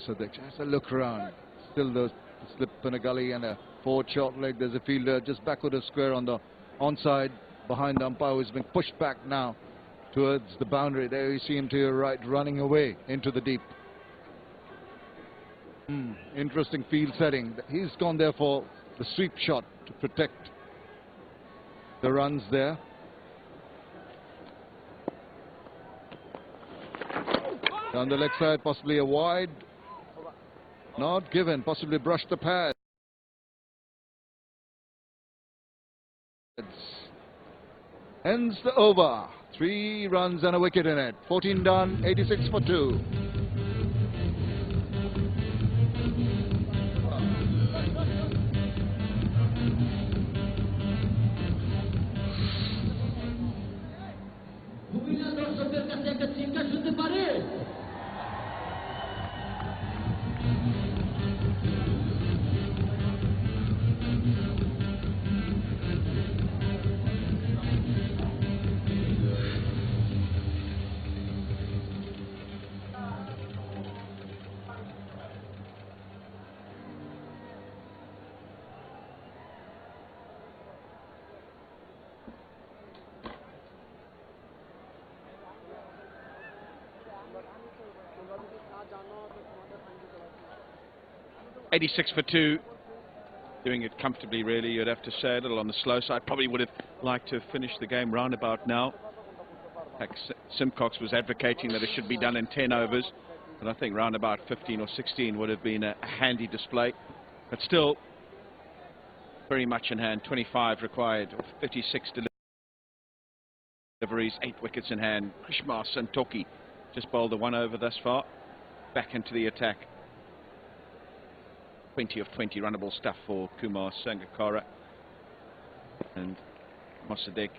So they just a look around. Still the slip in a gully and a forward short leg. There's a fielder just backward of square on the onside behind the umpire, who's been pushed back now towards the boundary. There you see him to your right, running away into the deep. Interesting field setting. He's gone there for the sweep shot to protect the runs there. Down the leg side, possibly a wide. Not given, possibly brushed the pad. Ends the over. 3 runs and a wicket in it. 14 done, 86 for 2. .86 for 2, doing it comfortably really, you'd have to say, a little on the slow side. Probably would have liked to finish the game roundabout now. Simcox was advocating that it should be done in 10 overs, but I think roundabout 15 or 16 would have been a handy display. But still, very much in hand. 25 required, 56 deliveries, 8 wickets in hand. Krishma Santoki just bowled the 1 over thus far. Back into the attack. 20 of 20 runnable stuff for Kumar Sangakkara, and Mossadegh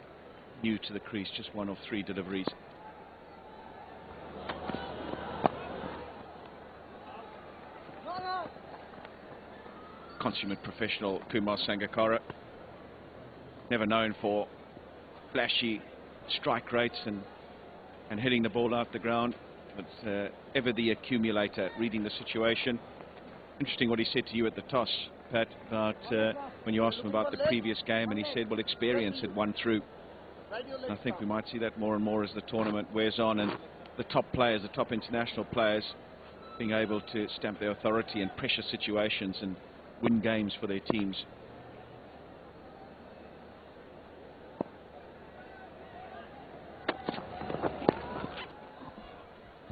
new to the crease, just 1 of 3 deliveries. Consummate professional Kumar Sangakkara, never known for flashy strike rates and hitting the ball out the ground, but ever the accumulator, reading the situation. Interesting what he said to you at the toss, Pat, about when you asked him about the previous game, and he said, well, experience had won through. And I think we might see that more and more as the tournament wears on, and the top players, the top international players, being able to stamp their authority in pressure situations and win games for their teams.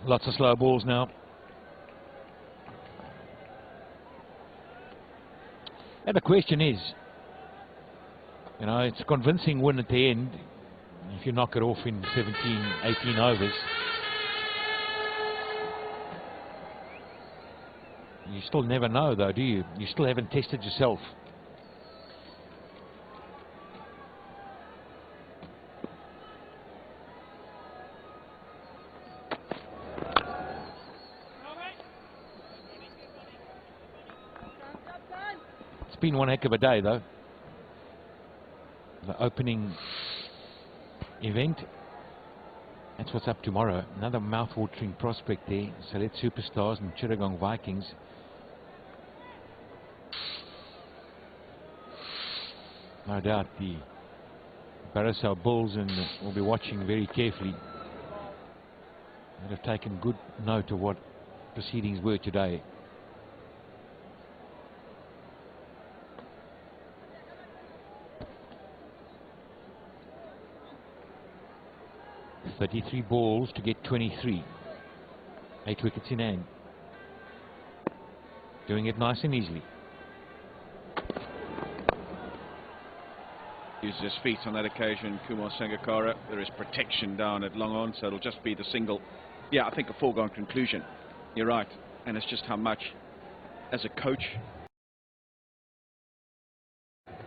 Lots of slow balls now. And the question is, you know, it's a convincing win at the end. If you knock it off in 17, 18 overs, you still never know though, do you? You still haven't tested yourself. It's been one heck of a day though. The opening event, that's what's up tomorrow. Another mouth-watering prospect there. Select Superstars and Chittagong Vikings. No doubt the Barasau Bulls and will be watching very carefully. They have taken good note of what proceedings were today. .33 balls to get 23. 8 wickets in hand. Doing it nice and easily. Uses his feet on that occasion, Kumar Sangakkara. There is protection down at long on, so it'll just be the single. Yeah, I think a foregone conclusion. You're right. And it's just how much, as a coach,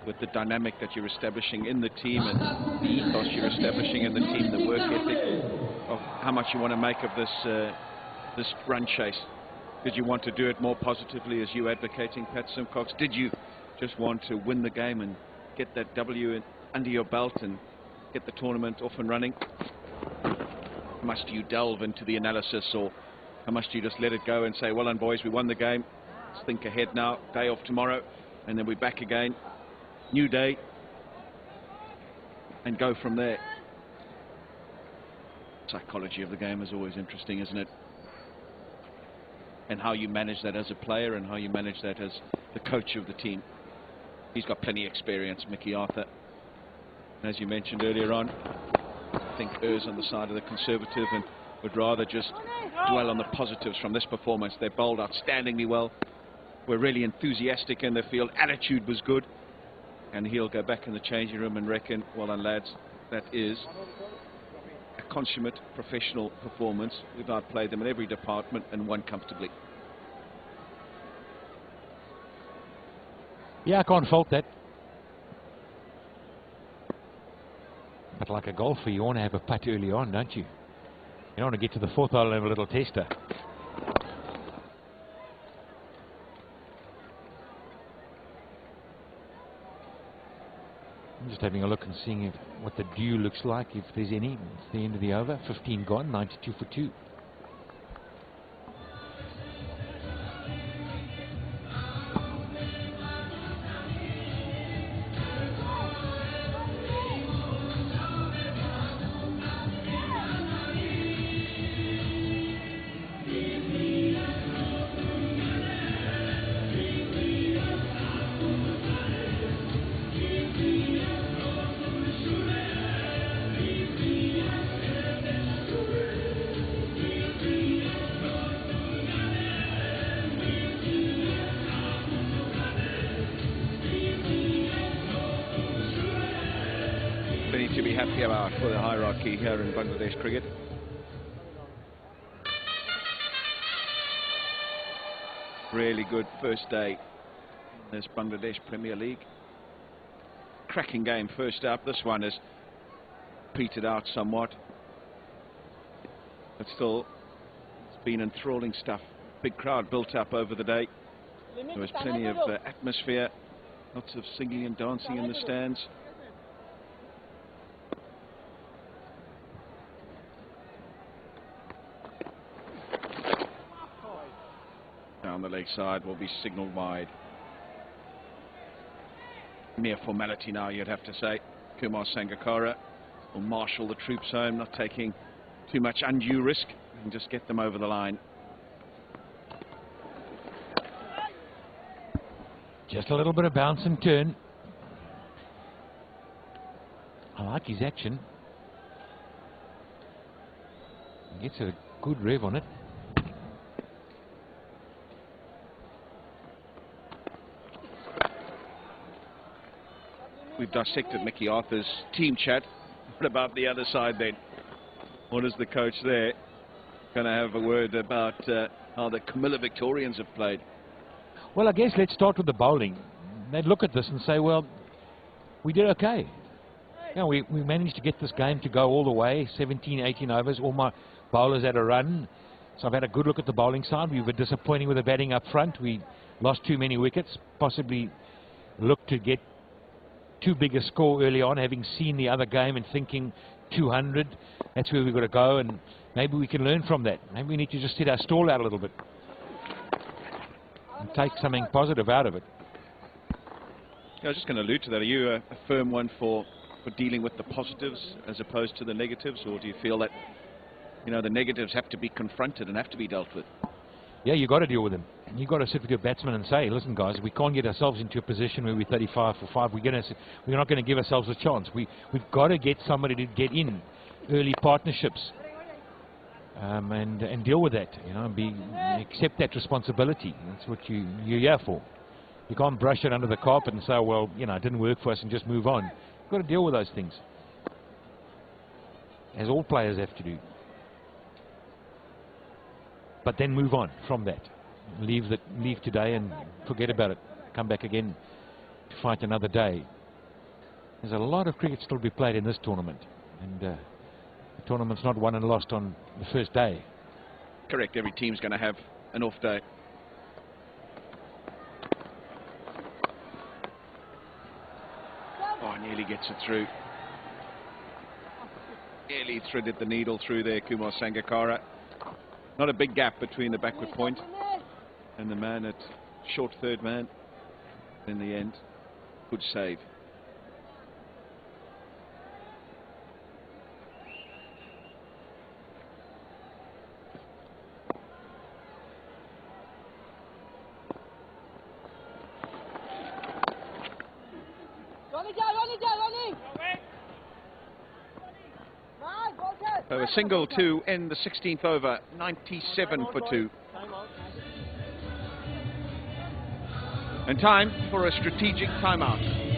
with the dynamic that you're establishing in the team and the ethos you're establishing in the team, the work ethic, of how much you want to make of this run chase. Did you want to do it more positively as you advocating, Pat Simcox? Did you just want to win the game and get that W under your belt and get the tournament off and running? Must you delve into the analysis or How much do you just let it go and say, well done boys, we won the game, let's think ahead now, day off tomorrow, and then we're back again, new day, and go from there. Psychology of the game is always interesting, isn't it? And how you manage that as a player and how you manage that as the coach of the team. He's got plenty of experience, Mickey Arthur. As you mentioned earlier on, I think errs on the side of the conservative and would rather just dwell on the positives from this performance. They bowled outstandingly well, were really enthusiastic in the field, attitude was good, and he'll go back in the changing room and reckon, well done lads, that is a consummate professional performance. We've outplayed them in every department and won comfortably. Yeah, I can't fault that. But like a golfer, you want to have a putt early on, don't you? You don't want to get to the fourth hole and have a little tester. I'm just having a look and seeing what the dew looks like, if there's any. It's the end of the over. 15 gone, 92 for 2. To be happy about for the hierarchy here in Bangladesh cricket. Really good first day in this Bangladesh Premier League. Cracking game first up. This one has petered out somewhat, but still it's been enthralling stuff. Big crowd built up over the day. There was plenty of atmosphere, lots of singing and dancing in the stands. Down the leg side will be signalled wide. Mere formality now, you'd have to say. Kumar Sangakkara will marshal the troops home, not taking too much undue risk, and just get them over the line. Just a little bit of bounce and turn. I like his action. He gets a good rev on it. We've dissected Mickey Arthur's team chat. What about the other side then? What is the coach there going to have a word about how the Comilla Victorians have played? Well, I guess let's start with the bowling. They'd look at this and say, well, we did okay. You know, we managed to get this game to go all the way, 17, 18 overs. All my bowlers had a run. So I've had a good look at the bowling side. We were disappointing with the batting up front. We lost too many wickets, possibly looked to get too big a score early on, having seen the other game and thinking 200, that's where we've got to go, and maybe we can learn from that. Maybe we need to just set our stall out a little bit and take something positive out of it. I was just going to allude to that. Are you a firm one for dealing with the positives as opposed to the negatives, or do you feel that, you know, the negatives have to be confronted and have to be dealt with? Yeah, you've got to deal with them. You've got to sit with your batsmen and say, listen guys, we can't get ourselves into a position where we're 35 for 5. We're not going to give ourselves a chance. We've got to get somebody to get in early partnerships and deal with that, you know, accept that responsibility. That's what you're here for. You can't brush it under the carpet and say, well, you know, it didn't work for us and just move on. You've got to deal with those things, as all players have to do. But then move on from that. Leave today and forget about it. Come back again to fight another day. There's a lot of cricket still to be played in this tournament, and the tournament's not won and lost on the first day. Correct. Every team's going to have an off day. Oh, nearly gets it through. Nearly threaded the needle through there, Kumar Sangakkara. Not a big gap between the backward point and the man at short third man. In the end, good save. So a single to end the 16th over, 97 for 2. And time for a strategic timeout.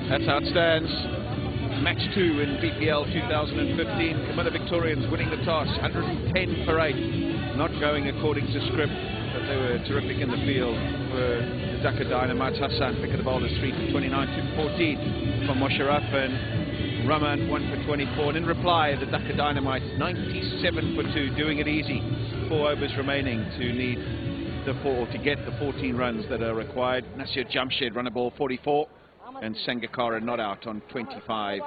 That's how it stands. Match 2 in BPL 2015. Comilla Victorians winning the toss, 110 for 8. Not going according to script, but they were terrific in the field for the Dhaka Dynamites. Hassan pick of the bowlers, 3 for 29, 2 for 14 from Mosharraf, and Rahman 1 for 24. And in reply, the Dhaka Dynamites 97 for 2, doing it easy. 4 overs remaining to need to get the 14 runs that are required. Nasir Jamshed run a ball 44. And Sangakkara not out on 25.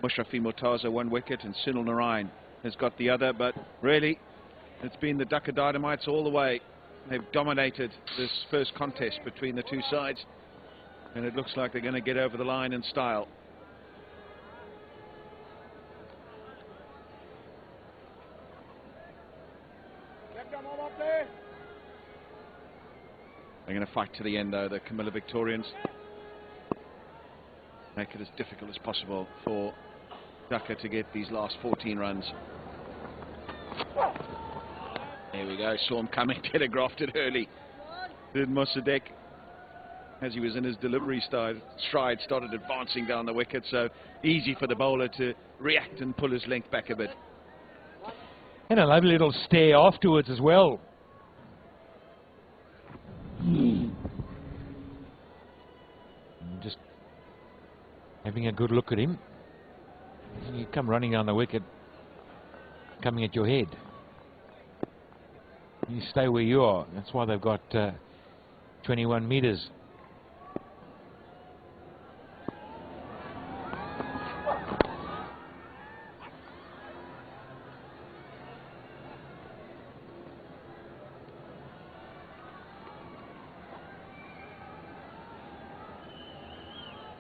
Mushrafi Murtaza 1 wicket, and Sunil Narayan has got the other. But really, it's been the Dhaka Dynamites all the way. They've dominated this first contest between the two sides, and it looks like they're going to get over the line in style. They're going to fight to the end, though, the Comilla Victorians. Make it as difficult as possible for Dhaka to get these last 14 runs. There we go, saw him coming, telegraphed it early. Did Mossadegh, as he was in his delivery stride, started advancing down the wicket, so easy for the bowler to react and pull his length back a bit. And a lovely little stare afterwards as well. Just having a good look at him. You come running down the wicket, coming at your head. You stay where you are. That's why they've got 21 metres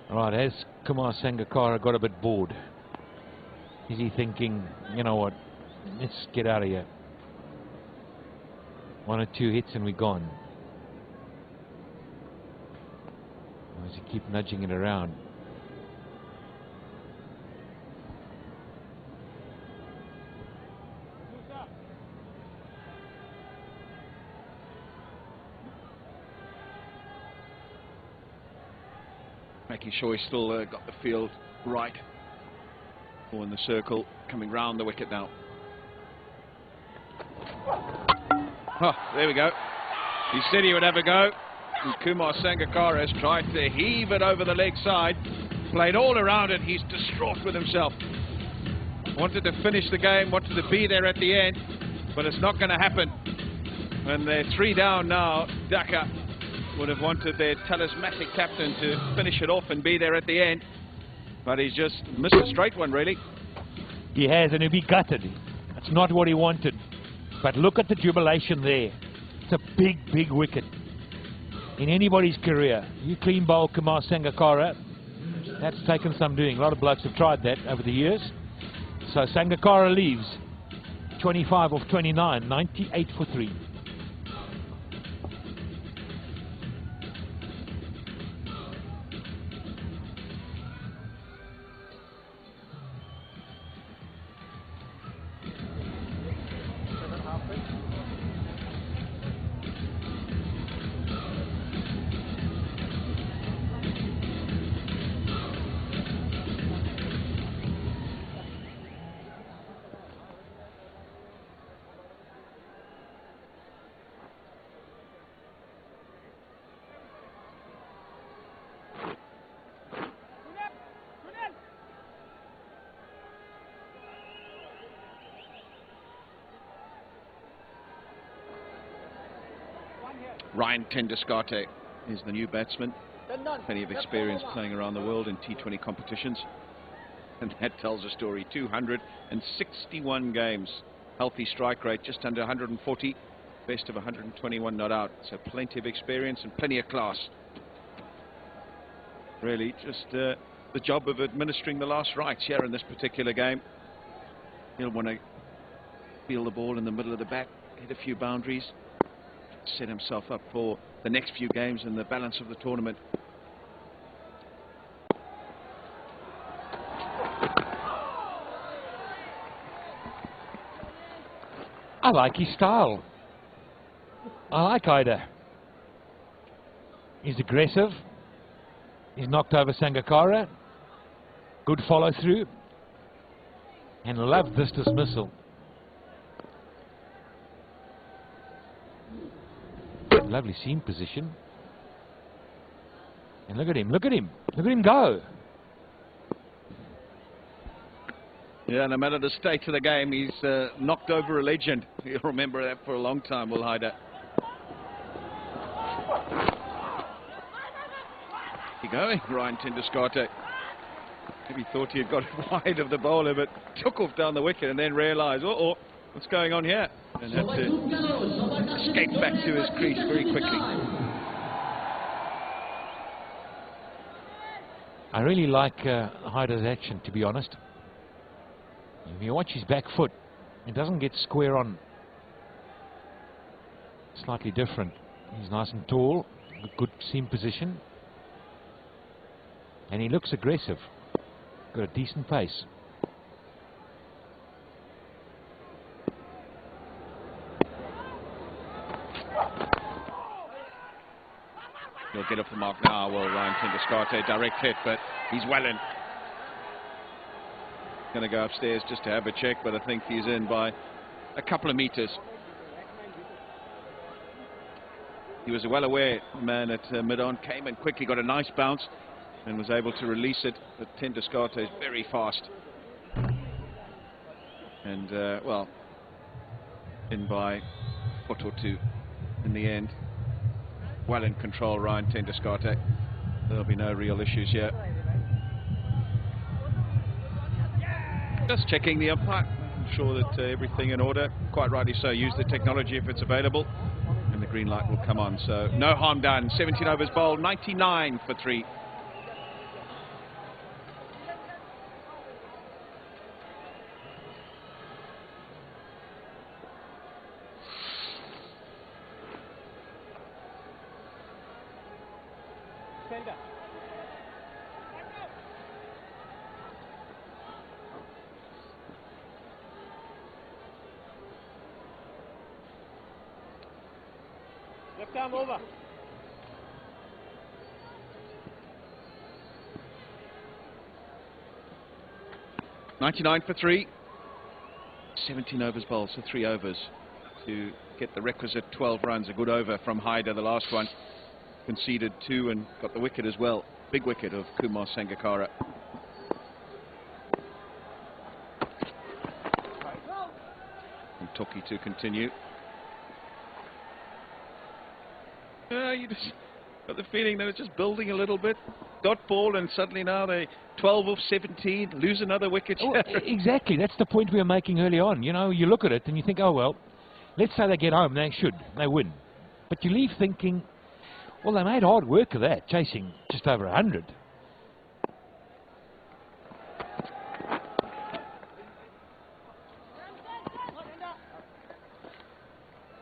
Right, has Kumar Sangakkara got a bit bored? Is he thinking, you know what, let's get out of here. 1 or 2 hits and we're gone. Or does he keep nudging it around? Making sure he's still got the field right. Or in the circle, coming round the wicket now. Oh, there we go. He said he would have a go. And Kumar Sangakkara has tried to heave it over the leg side. Played all around it. He's distraught with himself. Wanted to finish the game, wanted to be there at the end, but it's not going to happen. And they're 3 down now. Dhaka would have wanted their talismanic captain to finish it off and be there at the end, but he's just missed a straight one, really. He has, and he'll be gutted. That's not what he wanted. But look at the jubilation there. It's a big, big wicket. In anybody's career, you clean bowl Kumar Sangakkara, that's taken some doing. A lot of blokes have tried that over the years. So Sangakkara leaves 25 off 29, 98 for 3. Ryan Tenduskate is the new batsman. Plenty of experience playing around the world in T20 competitions. And that tells a story. 261 games. Healthy strike rate, just under 140. Best of 121 not out. So plenty of experience and plenty of class. Really just the job of administering the last rites here in this particular game. He'll want to feel the ball in the middle of the bat, hit a few boundaries, set himself up for the next few games and the balance of the tournament. I like his style. I like Ida. He's aggressive. He's knocked over Sangakkara. Good follow through. And loved this dismissal. Lovely seam position. And look at him, look at him, look at him go. Yeah, no matter the state of the game, he's knocked over a legend. You'll remember that for a long time, Will Hyder. Keep going, Ryan Tenduskate. Maybe thought he had got it wide of the bowler, but took off down the wicket and then realised, uh-oh, what's going on here? And had to escape back to his crease very quickly. I really like Hyder's action, to be honest. If you watch his back foot, it doesn't get square on. Slightly different. He's nice and tall, good seam position. And he looks aggressive. Got a decent pace. He'll get off the mark now. Well, Ryan Tenduskate, direct hit, but he's well in. Going to go upstairs just to have a check, but I think he's in by a couple of meters. He was well aware, man at mid-on, came and quickly got a nice bounce and was able to release it, but Tenduskate is very fast. And, well, in by a foot or two in the end. Well in control, Ryan Tenduskate. There'll be no real issues here. Just checking the umpire, I'm sure that everything in order. Quite rightly so, use the technology if it's available, and the green light will come on. So no harm done. 17 overs bowled, 99 for 3. Left arm over. 99 for 3. 17 overs bowled, so 3 overs to get the requisite 12 runs. A good over from Haider, the last one. Conceded 2 and got the wicket as well. Big wicket of Kumar Sangakkara. And Toki to continue. You just got the feeling they were just building a little bit. Dot ball, and suddenly now they 12 of 17, lose another wicket. Oh, exactly, that's the point we were making early on. You know, you look at it and you think, oh well, let's say they get home, they win. But you leave thinking, well, they made hard work of that, chasing just over 100.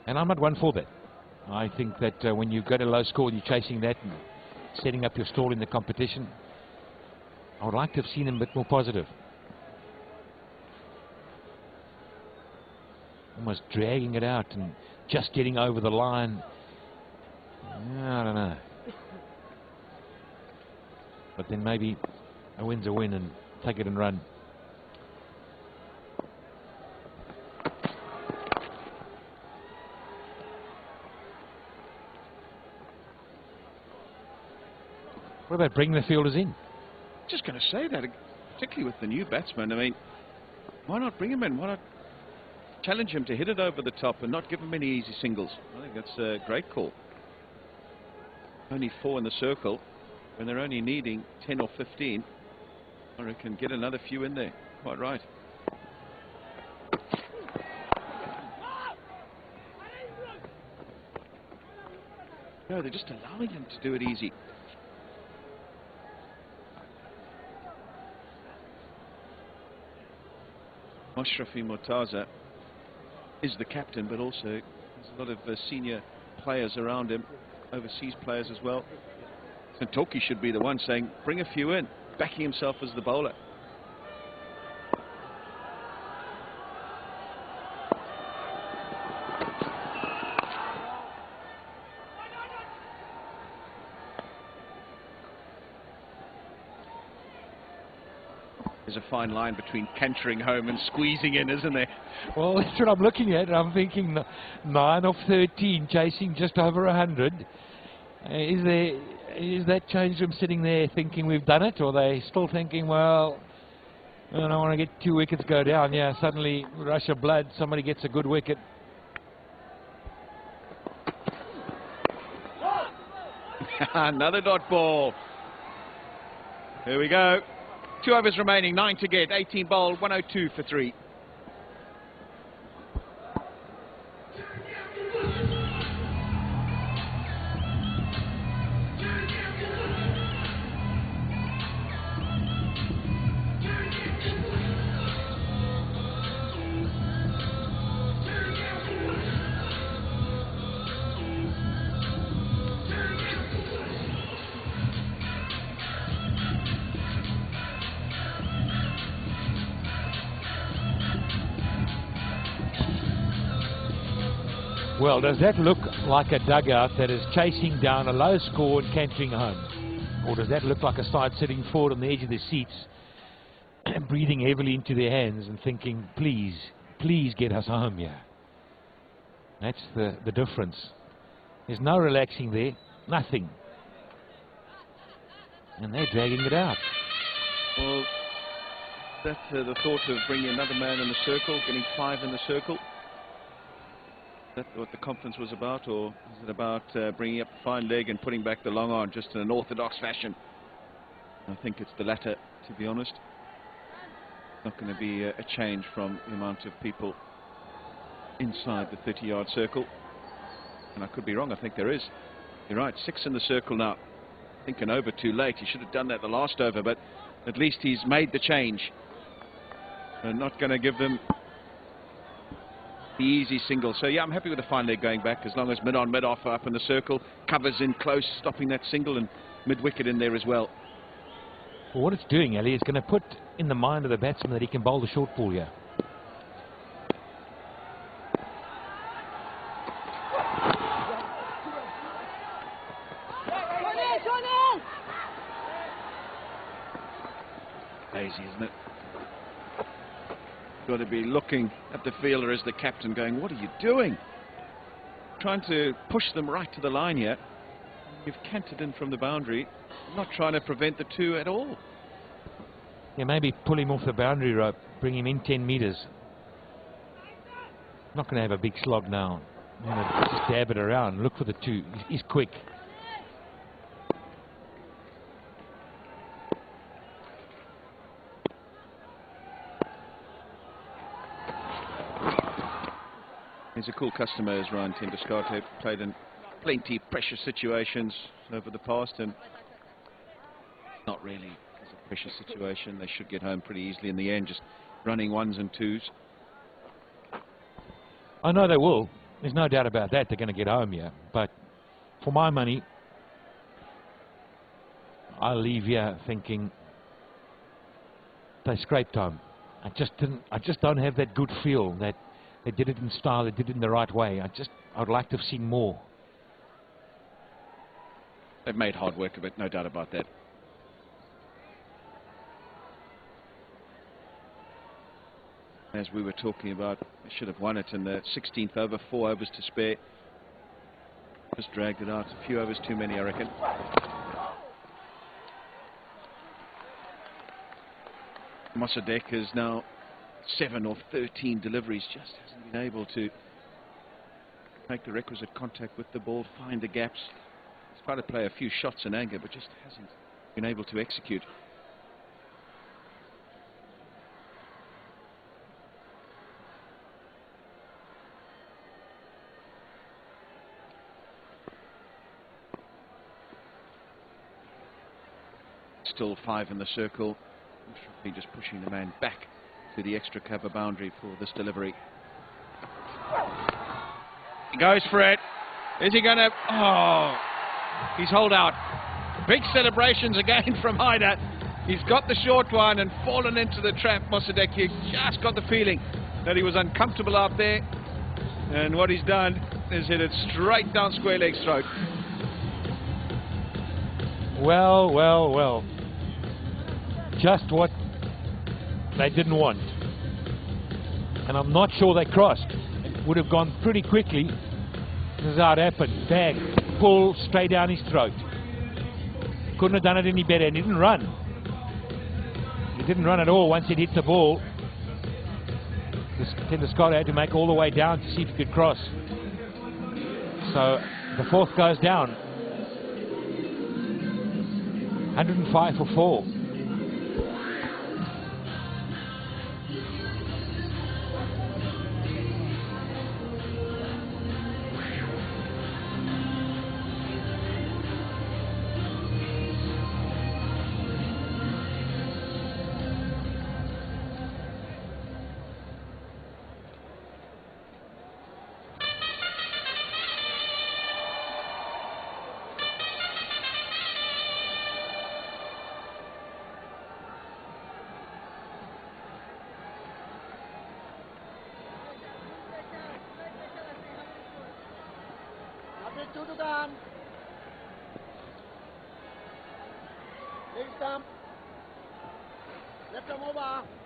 And I'm not one for that. I think that when you go to low score and you're chasing that and setting up your stall in the competition, I would like to have seen him a bit more positive. Almost dragging it out and just getting over the line. I don't know. But then maybe a win's a win and take it and run. What about bringing the fielders in? Just going to say that, particularly with the new batsman. I mean, why not bring him in? Why not challenge him to hit it over the top and not give him any easy singles? I think that's a great call. Only 4 in the circle, when they're only needing 10 or 15. I reckon get another few in there. Quite right. No, they're just allowing him to do it easy. Mashrafi Mortaza is the captain, but also there's a lot of senior players around him, overseas players as well. Santoki should be the one saying, bring a few in, backing himself as the bowler. There's a fine line between cantering home and squeezing in, isn't there? Well, that's what I'm looking at. I'm thinking 9 of 13, chasing just over 100. Is that change from sitting there thinking we've done it, or are they still thinking, well, I don't want to get 2 wickets go down? Yeah, suddenly rush of blood, somebody gets a good wicket. Another dot ball. Here we go. 2 overs remaining, 9 to get, 18 bowled, 102 for 3. Well, does that look like a dugout that is chasing down a low score and cantering home? Or does that look like a side sitting forward on the edge of their seats and breathing heavily into their hands and thinking, please, please get us home here? That's the difference. There's no relaxing there, nothing. And they're dragging it out. Well, that's the thought of bringing another man in the circle, getting 5 in the circle. Is that what the conference was about, or is it about bringing up the fine leg and putting back the long arm just in an orthodox fashion? I think it's the latter, to be honest. Not going to be a change from the amount of people inside the 30-yard circle. And I could be wrong, I think there is. You're right, 6 in the circle now. I think an over too late. He should have done that the last over, but at least he's made the change. They're not going to give them the easy single. So yeah, I'm happy with the fine leg going back, as long as mid-on, mid-off are up in the circle, covers in close, stopping that single, and mid-wicket in there as well. Well, what it's doing, Ellie, is going to put in the mind of the batsman that he can bowl the short ball here. Lazy, isn't it? Got to be looking at the fielder as the captain going, what are you doing? Trying to push them right to the line here. You've canted in from the boundary, not trying to prevent the two at all. Yeah, maybe pull him off the boundary rope, bring him in 10 metres. Not going to have a big slog now. You know, just dab it around, look for the two. He's quick. He's a cool customer, as Ryan Tenduscarte, played in plenty of pressure situations over the past, and not really as a pressure situation. They should get home pretty easily in the end, just running ones and twos. I know they will. There's no doubt about that. They're going to get home here. But for my money, I'll leave here thinking they scraped home. I just don't have that good feel that they did it in style, they did it in the right way. I'd like to have seen more. They've made hard work of it, no doubt about that. As we were talking about, they should have won it in the 16th over, 4 overs to spare. Just dragged it out, a few overs too many, I reckon. Mossadegh is now 7 of 13 deliveries, just hasn't been able to make the requisite contact with the ball, find the gaps. He's tried to play a few shots in anger, but just hasn't been able to execute. Still 5 in the circle. Just pushing the man back to the extra cover boundary for this delivery. He goes for it. Is he going to? Oh, he's holed out. Big celebrations again from Haider. He's got the short one and fallen into the trap. Mossadegh just got the feeling that he was uncomfortable out there, and what he's done is hit it straight down square leg's throat. Well, well, well. Just what they didn't want. And I'm not sure they crossed. It would have gone pretty quickly. This is how it happened. Bang, pull straight down his throat. Couldn't have done it any better, and he didn't run. He didn't run at all once he'd hit the ball. Tenduscarte had to make all the way down to see if he could cross. So the fourth goes down. 105 for 4.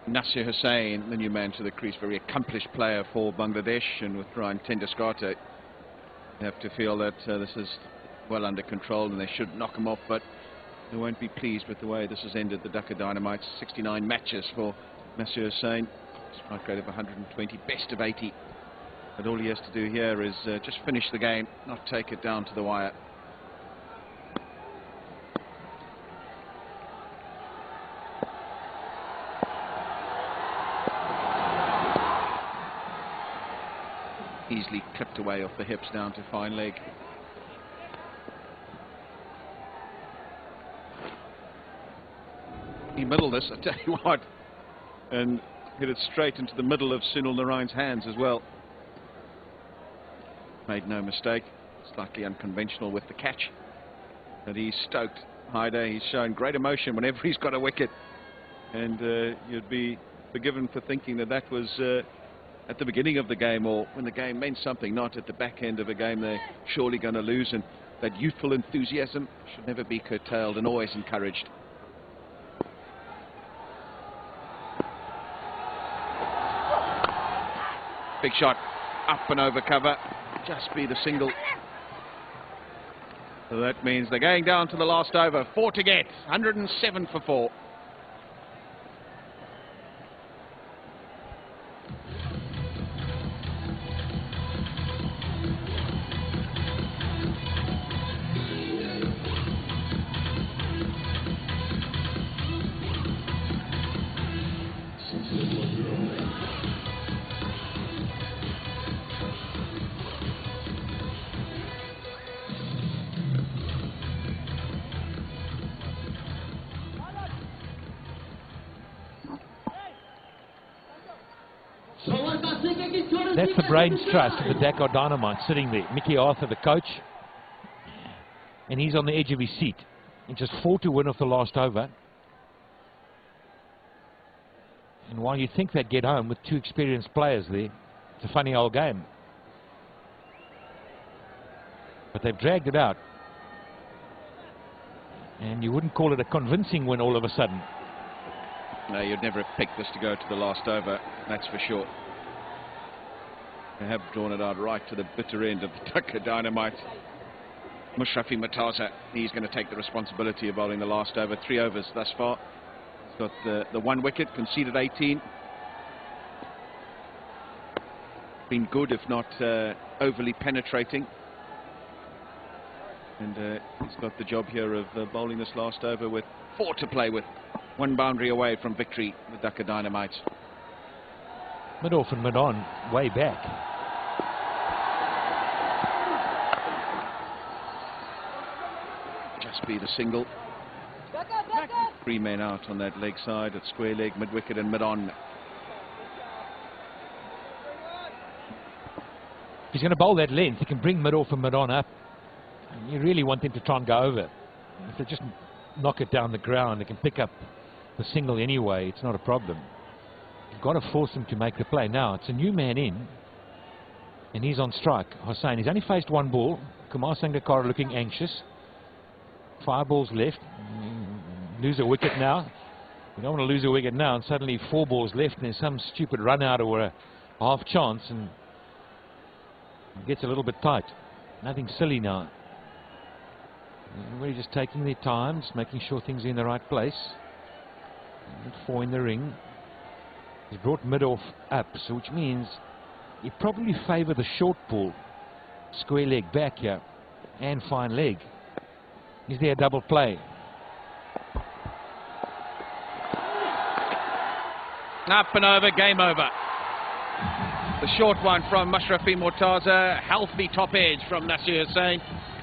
Nasir Hussain, the new man to the crease, very accomplished player for Bangladesh, and with Ryan Tenduscarte, they have to feel that this is well under control and they should knock him off, but they won't be pleased with the way this has ended. The Dhaka Dynamites, 69 matches for Nasir Hussain, strike rate of 120, best of 80. But all he has to do here is just finish the game, not take it down to the wire. Easily clipped away off the hips down to fine leg. He middled this, I tell you what, and hit it straight into the middle of Sunil Narayan's hands as well. made no mistake. Slightly unconventional with the catch, but he's stoked. Hyder, he's shown great emotion whenever he's got a wicket, and you'd be forgiven for thinking that that was at the beginning of the game, or when the game meant something, not at the back end of a game they're surely going to lose. And that youthful enthusiasm should never be curtailed and always encouraged. Big shot, up and over cover, just be the single. So that means they're going down to the last over. 4 to get, 107 for 4. That's the brains trust of the Dhaka Dynamites sitting there. Mickey Arthur, the coach, and he's on the edge of his seat. And just 4 to win off the last over. And while you think they'd get home with 2 experienced players there, it's a funny old game. But they've dragged it out. And you wouldn't call it a convincing win all of a sudden. No, you'd never have picked this to go to the last over, that's for sure. They have drawn it out right to the bitter end of the Dhaka Dynamites. Mushrafi Mataza, he's going to take the responsibility of bowling the last over. 3 overs thus far. He's got the 1 wicket, conceded 18. Been good, if not overly penetrating. And he's got the job here of bowling this last over with 4 to play with. 1 boundary away from victory, the Dhaka Dynamites. Mid-off and mid-on, way back. Just be the single. 3 men out on that leg side at square leg, mid-wicket and mid-on. If he's going to bowl that length, he can bring mid-off and mid-on up. And you really want him to try and go over. If they just knock it down the ground, they can pick up the single anyway. It's not a problem. You've got to force him to make the play. Now, it's a new man in, and he's on strike. Hossain, he's only faced 1 ball. Kumar Sangakkara looking anxious. 5 balls left. Lose a wicket now. You don't want to lose a wicket now, and suddenly 4 balls left, and there's some stupid run out or a half chance, and it gets a little bit tight. Nothing silly now. Everybody just taking their time, just making sure things are in the right place. 4 in the ring. He's brought mid-off up, so which means you probably favour the short ball. Square leg back here, and fine leg. Is there a double play? Up and over, game over. The short one from Mushrafi Mortaza, healthy top edge from Nasir Hussain,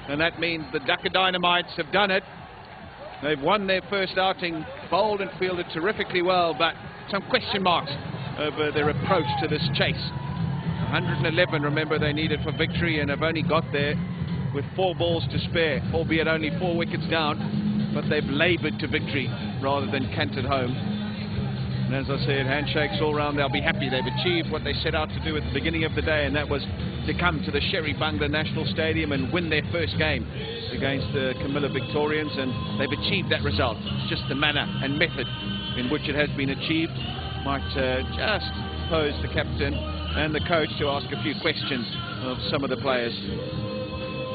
and that means the Dhaka Dynamites have done it. They've won their first outing, bowled and fielded terrifically well, but some question marks over their approach to this chase. 111, remember, they needed for victory, and have only got there with 4 balls to spare, albeit only 4 wickets down, but they've laboured to victory rather than cantered home. And as I said, handshakes all round. They'll be happy they've achieved what they set out to do at the beginning of the day, and that was to come to the Sherry Bangla National Stadium and win their first game against the Comilla Victorians, and they've achieved that result. It's just the manner and method in which it has been achieved might just pose the captain and the coach to ask a few questions of some of the players.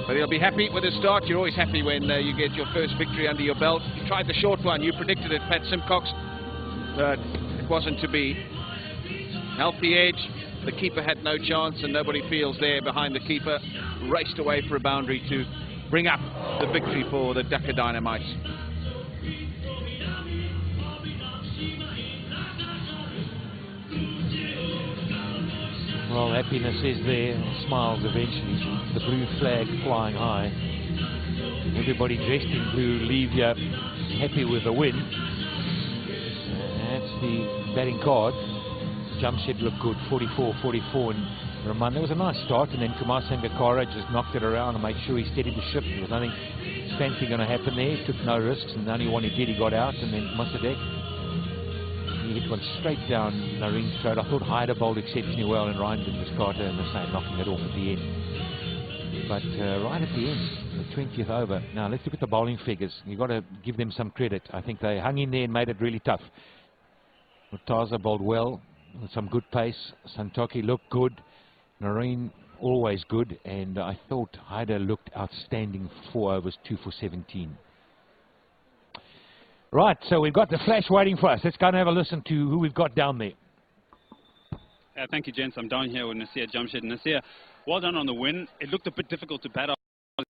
But he'll be happy with his start. You're always happy when you get your first victory under your belt. You tried the short one, you predicted it, Pat Simcox, but it wasn't to be. Healthy edge, the keeper had no chance, and nobody feels there behind the keeper. Raced away for a boundary to bring up the victory for the Dhaka Dynamites. Well, happiness is there, smiles eventually. The blue flag flying high. Everybody dressed in blue leave here happy with the win. That's the batting card. Jamshed looked good, 44-44, and Raman, there was a nice start, and then Kumar Sangakkara just knocked it around and made sure he steadied the ship. There was nothing fancy going to happen there. He took no risks, and the only one he did, he got out. And then Mossadegh, he hit one straight down Nareen's throat. I thought Hyder bowled exceptionally well, and Ryan did his Carter and the same, knocking it off at the end. But right at the end, the 20th over. Now let's look at the bowling figures. You've got to give them some credit. I think they hung in there and made it really tough. Murtaza bowled well, with some good pace. Santoki looked good. Nareen always good, and I thought Hyder looked outstanding for 4 overs, 2 for 17. Right, so we've got the flash waiting for us. Let's go and have a listen to who we've got down there. Thank you, gents. I'm down here with Nasir Jamshed. Nasir, well done on the win. It looked a bit difficult to bat